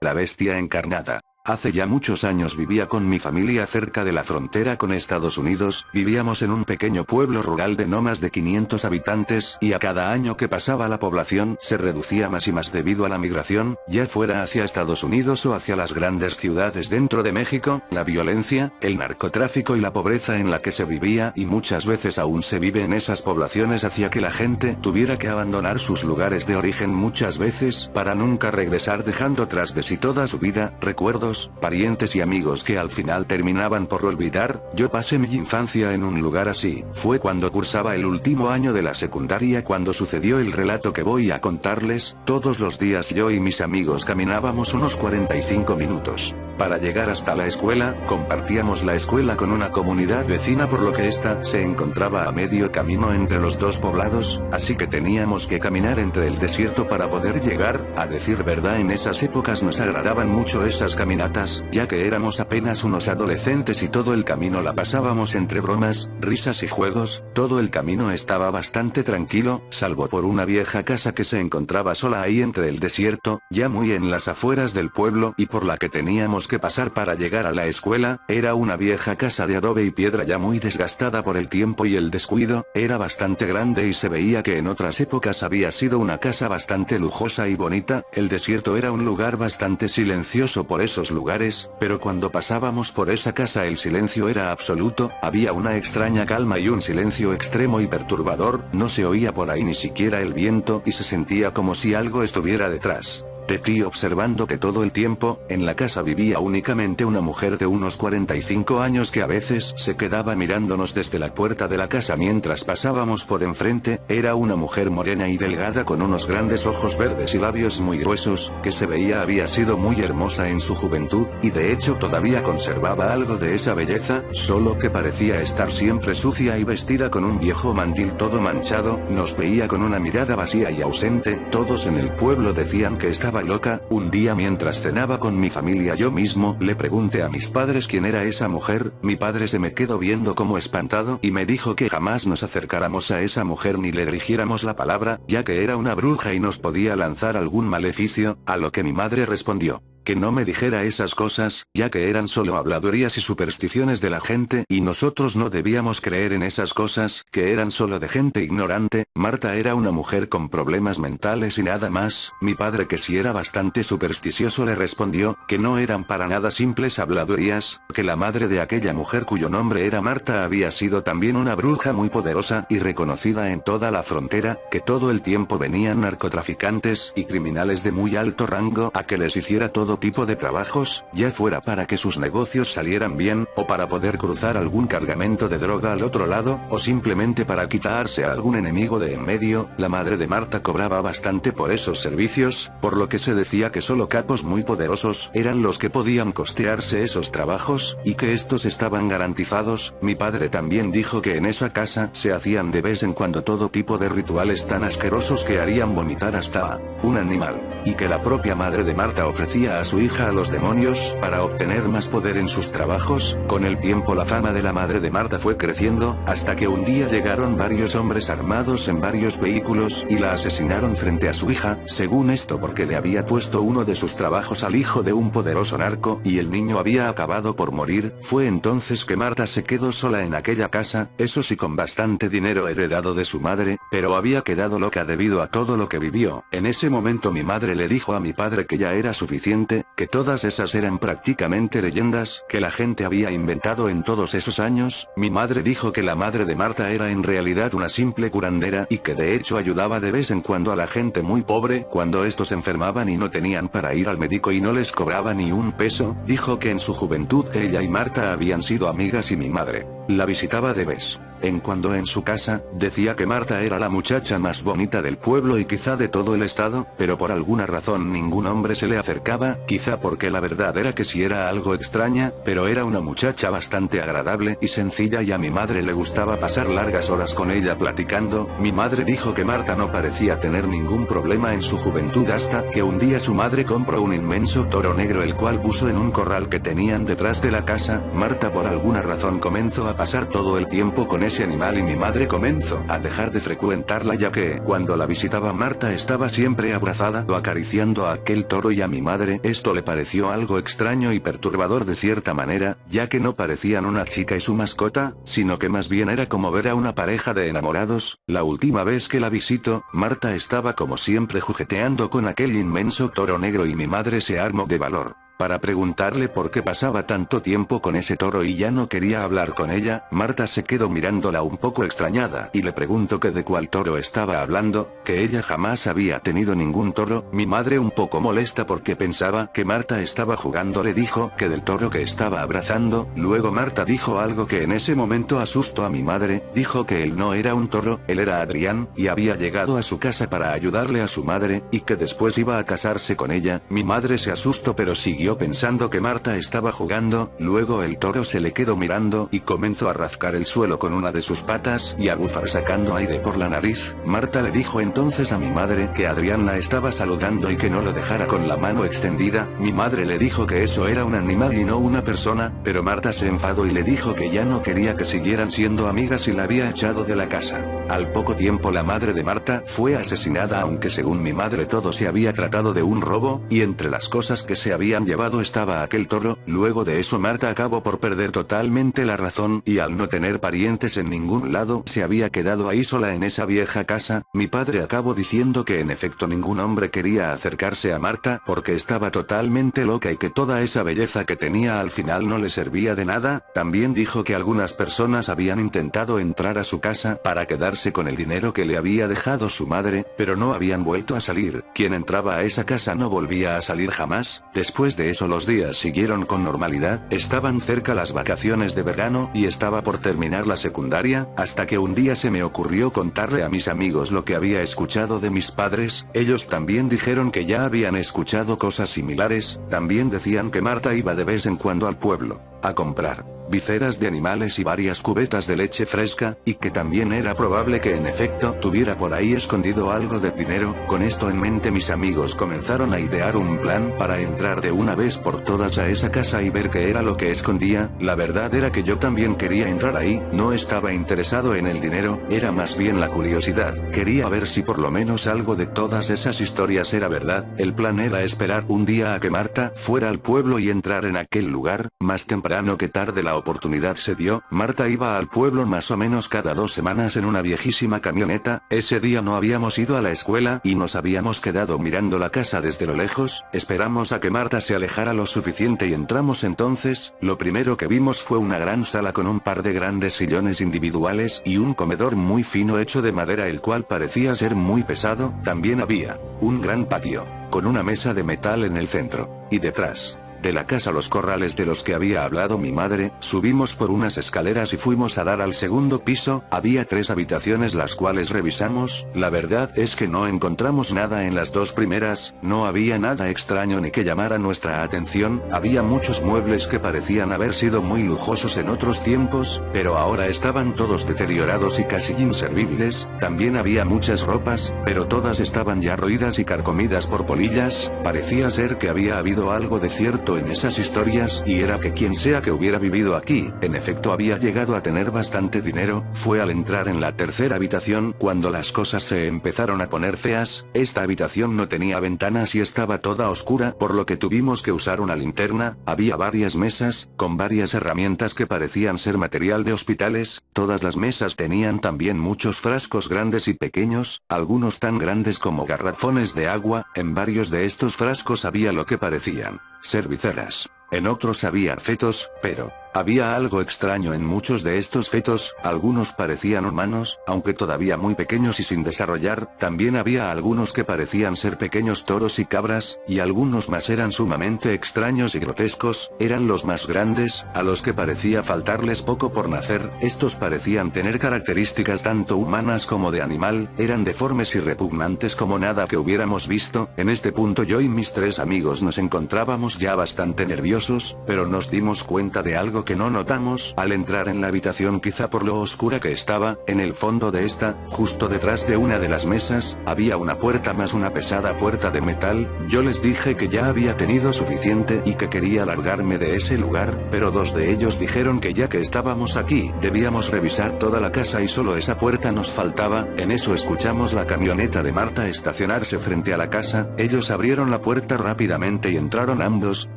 la bestia encarnada. Hace ya muchos años vivía con mi familia cerca de la frontera con Estados Unidos, vivíamos en un pequeño pueblo rural de no más de 500 habitantes, y a cada año que pasaba la población se reducía más y más debido a la migración, ya fuera hacia Estados Unidos o hacia las grandes ciudades dentro de México, la violencia, el narcotráfico y la pobreza en la que se vivía y muchas veces aún se vive en esas poblaciones hacía que la gente tuviera que abandonar sus lugares de origen muchas veces para nunca regresar dejando tras de sí toda su vida, recuerdos, parientes y amigos que al final terminaban por olvidar. Yo pasé mi infancia en un lugar así. Fue cuando cursaba el último año de la secundaria cuando sucedió el relato que voy a contarles. Todos los días yo y mis amigos caminábamos unos 45 minutos. Para llegar hasta la escuela, compartíamos la escuela con una comunidad vecina por lo que ésta se encontraba a medio camino entre los dos poblados, así que teníamos que caminar entre el desierto para poder llegar. A decir verdad, en esas épocas nos agradaban mucho esas caminatas, ya que éramos apenas unos adolescentes y todo el camino la pasábamos entre bromas, risas y juegos. Todo el camino estaba bastante tranquilo, salvo por una vieja casa que se encontraba sola ahí entre el desierto, ya muy en las afueras del pueblo y por la que teníamos que pasar para llegar a la escuela. Era una vieja casa de adobe y piedra ya muy desgastada por el tiempo y el descuido, era bastante grande y se veía que en otras épocas había sido una casa bastante lujosa y bonita. El desierto era un lugar bastante silencioso por esos lugares, pero cuando pasábamos por esa casa el silencio era absoluto, había una extraña calma y un silencio extremo y perturbador, no se oía por ahí ni siquiera el viento y se sentía como si algo estuviera detrás de ti observándote todo el tiempo. En la casa vivía únicamente una mujer de unos 45 años que a veces se quedaba mirándonos desde la puerta de la casa mientras pasábamos por enfrente. Era una mujer morena y delgada con unos grandes ojos verdes y labios muy gruesos, que se veía había sido muy hermosa en su juventud, y de hecho todavía conservaba algo de esa belleza, solo que parecía estar siempre sucia y vestida con un viejo mandil todo manchado. Nos veía con una mirada vacía y ausente. Todos en el pueblo decían que estaba loca. Un día mientras cenaba con mi familia yo mismo le pregunté a mis padres quién era esa mujer. Mi padre se me quedó viendo como espantado y me dijo que jamás nos acercáramos a esa mujer ni le dirigiéramos la palabra, ya que era una bruja y nos podía lanzar algún maleficio, a lo que mi madre respondió que no me dijera esas cosas, ya que eran solo habladurías y supersticiones de la gente y nosotros no debíamos creer en esas cosas, que eran solo de gente ignorante. Marta era una mujer con problemas mentales y nada más. Mi padre, que sí era bastante supersticioso, le respondió que no eran para nada simples habladurías, que la madre de aquella mujer cuyo nombre era Marta había sido también una bruja muy poderosa y reconocida en toda la frontera, que todo el tiempo venían narcotraficantes y criminales de muy alto rango a que les hiciera todo tipo de trabajos, ya fuera para que sus negocios salieran bien, o para poder cruzar algún cargamento de droga al otro lado, o simplemente para quitarse a algún enemigo de en medio. La madre de Marta cobraba bastante por esos servicios, por lo que se decía que solo capos muy poderosos eran los que podían costearse esos trabajos, y que estos estaban garantizados. Mi padre también dijo que en esa casa se hacían de vez en cuando todo tipo de rituales tan asquerosos que harían vomitar hasta a un animal, y que la propia madre de Marta ofrecía a su hija a los demonios para obtener más poder en sus trabajos. Con el tiempo la fama de la madre de Marta fue creciendo, hasta que un día llegaron varios hombres armados en varios vehículos y la asesinaron frente a su hija, según esto porque le había puesto uno de sus trabajos al hijo de un poderoso narco y el niño había acabado por morir. Fue entonces que Marta se quedó sola en aquella casa, eso sí con bastante dinero heredado de su madre, pero había quedado loca debido a todo lo que vivió. En ese momento mi madre le dijo a mi padre que ya era suficiente, que todas esas eran prácticamente leyendas que la gente había inventado en todos esos años. Mi madre dijo que la madre de Marta era en realidad una simple curandera y que de hecho ayudaba de vez en cuando a la gente muy pobre cuando estos enfermaban y no tenían para ir al médico y no les cobraba ni un peso. Dijo que en su juventud ella y Marta habían sido amigas y mi madre la visitaba de vez en cuando en su casa. Decía que Marta era la muchacha más bonita del pueblo y quizá de todo el estado, pero por alguna razón ningún hombre se le acercaba, quizá porque la verdad era que sí era algo extraña, pero era una muchacha bastante agradable y sencilla y a mi madre le gustaba pasar largas horas con ella platicando. Mi madre dijo que Marta no parecía tener ningún problema en su juventud hasta que un día su madre compró un inmenso toro negro el cual puso en un corral que tenían detrás de la casa. Marta por alguna razón comenzó a pasar todo el tiempo con ese animal y mi madre comenzó a dejar de frecuentarla, ya que, cuando la visitaba Marta estaba siempre abrazada o acariciando a aquel toro, y a mi madre esto le pareció algo extraño y perturbador de cierta manera, ya que no parecían una chica y su mascota, sino que más bien era como ver a una pareja de enamorados. La última vez que la visitó, Marta estaba como siempre jugueteando con aquel inmenso toro negro y mi madre se armó de valor para preguntarle por qué pasaba tanto tiempo con ese toro y ya no quería hablar con ella. Marta se quedó mirándola un poco extrañada y le preguntó que de cuál toro estaba hablando, que ella jamás había tenido ningún toro. Mi madre, un poco molesta porque pensaba que Marta estaba jugando, le dijo que del toro que estaba abrazando. Luego Marta dijo algo que en ese momento asustó a mi madre, dijo que él no era un toro, él era Adrián, y había llegado a su casa para ayudarle a su madre, y que después iba a casarse con ella. Mi madre se asustó pero siguió pensando que Marta estaba jugando. Luego el toro se le quedó mirando y comenzó a rascar el suelo con una de sus patas y a bufar sacando aire por la nariz. Marta le dijo entonces a mi madre que Adrián la estaba saludando y que no lo dejara con la mano extendida. Mi madre le dijo que eso era un animal y no una persona, pero Marta se enfadó y le dijo que ya no quería que siguieran siendo amigas y la había echado de la casa. Al poco tiempo la madre de Marta fue asesinada, aunque según mi madre todo se había tratado de un robo, y entre las cosas que se habían llevado estaba aquel toro. Luego de eso Marta acabó por perder totalmente la razón y al no tener parientes en ningún lado se había quedado ahí sola en esa vieja casa. Mi padre acabó diciendo que en efecto ningún hombre quería acercarse a Marta porque estaba totalmente loca y que toda esa belleza que tenía al final no le servía de nada. También dijo que algunas personas habían intentado entrar a su casa para quedarse con el dinero que le había dejado su madre, pero no habían vuelto a salir. Quien entraba a esa casa no volvía a salir jamás. Después de eso los días siguieron con normalidad, estaban cerca las vacaciones de verano y estaba por terminar la secundaria, hasta que un día se me ocurrió contarle a mis amigos lo que había escuchado de mis padres. Ellos también dijeron que ya habían escuchado cosas similares. También decían que Marta iba de vez en cuando al pueblo a comprar viseras de animales y varias cubetas de leche fresca, y que también era probable que en efecto tuviera por ahí escondido algo de dinero. Con esto en mente mis amigos comenzaron a idear un plan para entrar de una vez por todas a esa casa y ver qué era lo que escondía. La verdad era que yo también quería entrar ahí, no estaba interesado en el dinero, era más bien la curiosidad, quería ver si por lo menos algo de todas esas historias era verdad. El plan era esperar un día a que Marta fuera al pueblo y entrar en aquel lugar. Más temprano que tarde la oportunidad se dio. Marta iba al pueblo más o menos cada 2 semanas en una viejísima camioneta. Ese día no habíamos ido a la escuela y nos habíamos quedado mirando la casa desde lo lejos. Esperamos a que Marta se alejara lo suficiente y entramos. Entonces, lo primero que vimos fue una gran sala con un par de grandes sillones individuales y un comedor muy fino hecho de madera, el cual parecía ser muy pesado. También había un gran patio con una mesa de metal en el centro, y detrás de la casa los corrales de los que había hablado mi madre. Subimos por unas escaleras y fuimos a dar al segundo piso. Había 3 habitaciones las cuales revisamos. La verdad es que no encontramos nada en las 2 primeras, no había nada extraño ni que llamara nuestra atención. Había muchos muebles que parecían haber sido muy lujosos en otros tiempos, pero ahora estaban todos deteriorados y casi inservibles. También había muchas ropas, pero todas estaban ya roídas y carcomidas por polillas. Parecía ser que había habido algo de cierto en esas historias, y era que quien sea que hubiera vivido aquí, en efecto había llegado a tener bastante dinero. Fue al entrar en la tercera habitación cuando las cosas se empezaron a poner feas. Esta habitación no tenía ventanas y estaba toda oscura, por lo que tuvimos que usar una linterna. Había varias mesas, con varias herramientas que parecían ser material de hospitales. Todas las mesas tenían también muchos frascos grandes y pequeños, algunos tan grandes como garrafones de agua. En varios de estos frascos había lo que parecían ser viseras. En otros había fetos, pero había algo extraño en muchos de estos fetos. Algunos parecían humanos, aunque todavía muy pequeños y sin desarrollar. También había algunos que parecían ser pequeños toros y cabras, y algunos más eran sumamente extraños y grotescos. Eran los más grandes, a los que parecía faltarles poco por nacer. Estos parecían tener características tanto humanas como de animal, eran deformes y repugnantes como nada que hubiéramos visto. En este punto yo y mis 3 amigos nos encontrábamos ya bastante nerviosos, pero nos dimos cuenta de algo que no notamos al entrar en la habitación, quizá por lo oscura que estaba, en el fondo de esta, justo detrás de una de las mesas, había una puerta, más una pesada puerta de metal. Yo les dije que ya había tenido suficiente y que quería largarme de ese lugar, pero dos de ellos dijeron que ya que estábamos aquí, debíamos revisar toda la casa y solo esa puerta nos faltaba. En eso escuchamos la camioneta de Marta estacionarse frente a la casa. Ellos abrieron la puerta rápidamente y entraron ambos.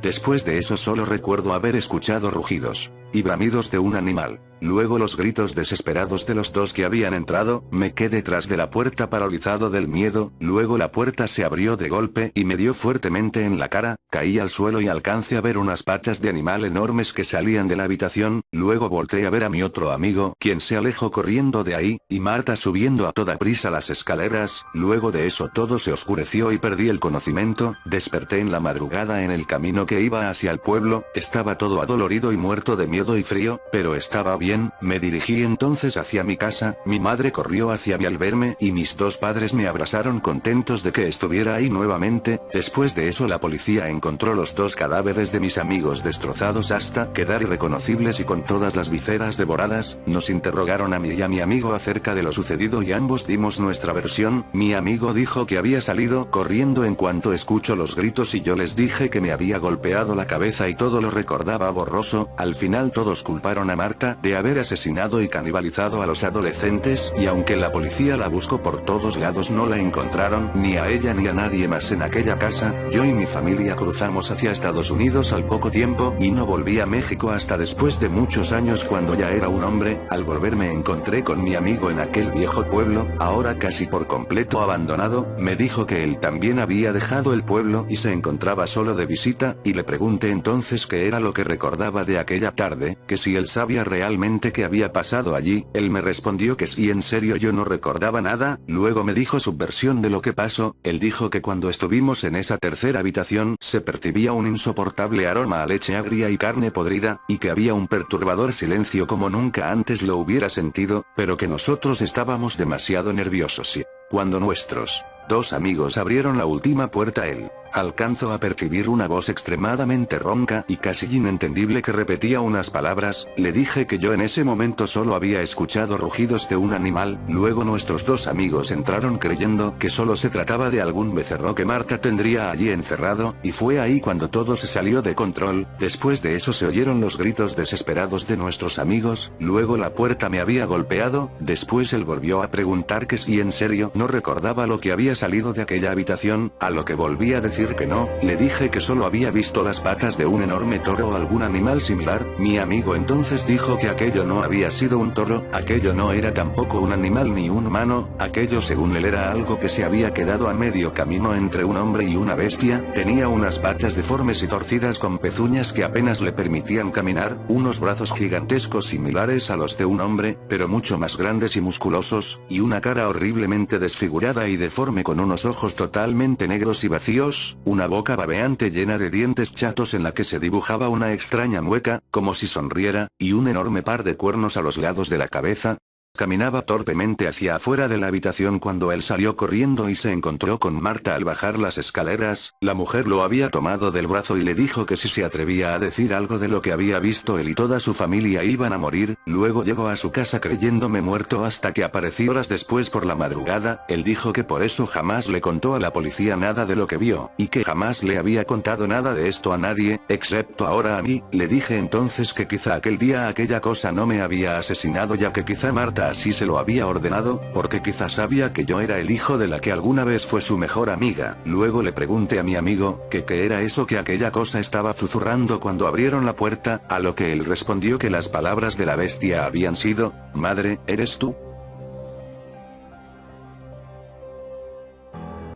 Después de eso solo recuerdo haber escuchado rugidos y bramidos de un animal. Luego los gritos desesperados de los dos que habían entrado. Me quedé detrás de la puerta paralizado del miedo. Luego la puerta se abrió de golpe y me dio fuertemente en la cara. Caí al suelo y alcancé a ver unas patas de animal enormes que salían de la habitación. Luego volteé a ver a mi otro amigo, quien se alejó corriendo de ahí, y Marta subiendo a toda prisa las escaleras. Luego de eso todo se oscureció y perdí el conocimiento. Desperté en la madrugada en el camino que iba hacia el pueblo. Estaba todo adolorido y muerto de miedo y frío, pero estaba bien. Me dirigí entonces hacia mi casa. Mi madre corrió hacia mí al verme y mis dos padres me abrazaron contentos de que estuviera ahí nuevamente. Después de eso la policía encontró los dos cadáveres de mis amigos destrozados hasta quedar irreconocibles y con todas las vísceras devoradas. Nos interrogaron a mí y a mi amigo acerca de lo sucedido y ambos dimos nuestra versión. Mi amigo dijo que había salido corriendo en cuanto escuchó los gritos y yo les dije que me había golpeado la cabeza y todo lo recordaba borroso. Al final todos culparon a Marta de haber asesinado y canibalizado a los adolescentes, y aunque la policía la buscó por todos lados no la encontraron, ni a ella ni a nadie más en aquella casa. Yo y mi familia cruzamos hacia Estados Unidos al poco tiempo, y no volví a México hasta después de muchos años cuando ya era un hombre. Al volver me encontré con mi amigo en aquel viejo pueblo, ahora casi por completo abandonado. Me dijo que él también había dejado el pueblo y se encontraba solo de visita, y le pregunté entonces qué era lo que recordaba de aquella tarde, que si él sabía realmente qué había pasado allí. Él me respondió que sí, en serio yo no recordaba nada. Luego me dijo su versión de lo que pasó. Él dijo que cuando estuvimos en esa tercera habitación se percibía un insoportable aroma a leche agria y carne podrida, y que había un perturbador silencio como nunca antes lo hubiera sentido, pero que nosotros estábamos demasiado nerviosos y, cuando nuestros dos amigos abrieron la última puerta, él alcanzó a percibir una voz extremadamente ronca y casi inentendible que repetía unas palabras. Le dije que yo en ese momento solo había escuchado rugidos de un animal. Luego nuestros dos amigos entraron creyendo que solo se trataba de algún becerro que Marta tendría allí encerrado, y fue ahí cuando todo se salió de control. Después de eso se oyeron los gritos desesperados de nuestros amigos. Luego la puerta me había golpeado. Después él volvió a preguntar que si en serio no recordaba lo que había salido de aquella habitación, a lo que volví a decir que no. Le dije que solo había visto las patas de un enorme toro o algún animal similar. Mi amigo entonces dijo que aquello no había sido un toro, aquello no era tampoco un animal ni un humano, aquello según él era algo que se había quedado a medio camino entre un hombre y una bestia. Tenía unas patas deformes y torcidas con pezuñas que apenas le permitían caminar, unos brazos gigantescos similares a los de un hombre, pero mucho más grandes y musculosos, y una cara horriblemente desfigurada y deforme con unos ojos totalmente negros y vacíos, una boca babeante llena de dientes chatos en la que se dibujaba una extraña mueca, como si sonriera, y un enorme par de cuernos a los lados de la cabeza. Caminaba torpemente hacia afuera de la habitación cuando él salió corriendo y se encontró con Marta al bajar las escaleras. La mujer lo había tomado del brazo y le dijo que si se atrevía a decir algo de lo que había visto él y toda su familia iban a morir. Luego llegó a su casa creyéndome muerto hasta que aparecí horas después por la madrugada. Él dijo que por eso jamás le contó a la policía nada de lo que vio, y que jamás le había contado nada de esto a nadie, excepto ahora a mí. Le dije entonces que quizá aquel día aquella cosa no me había asesinado, ya que quizá Marta así se lo había ordenado, porque quizás sabía que yo era el hijo de la que alguna vez fue su mejor amiga. Luego le pregunté a mi amigo que qué era eso que aquella cosa estaba susurrando cuando abrieron la puerta, a lo que él respondió que las palabras de la bestia habían sido: "Madre, ¿eres tú?".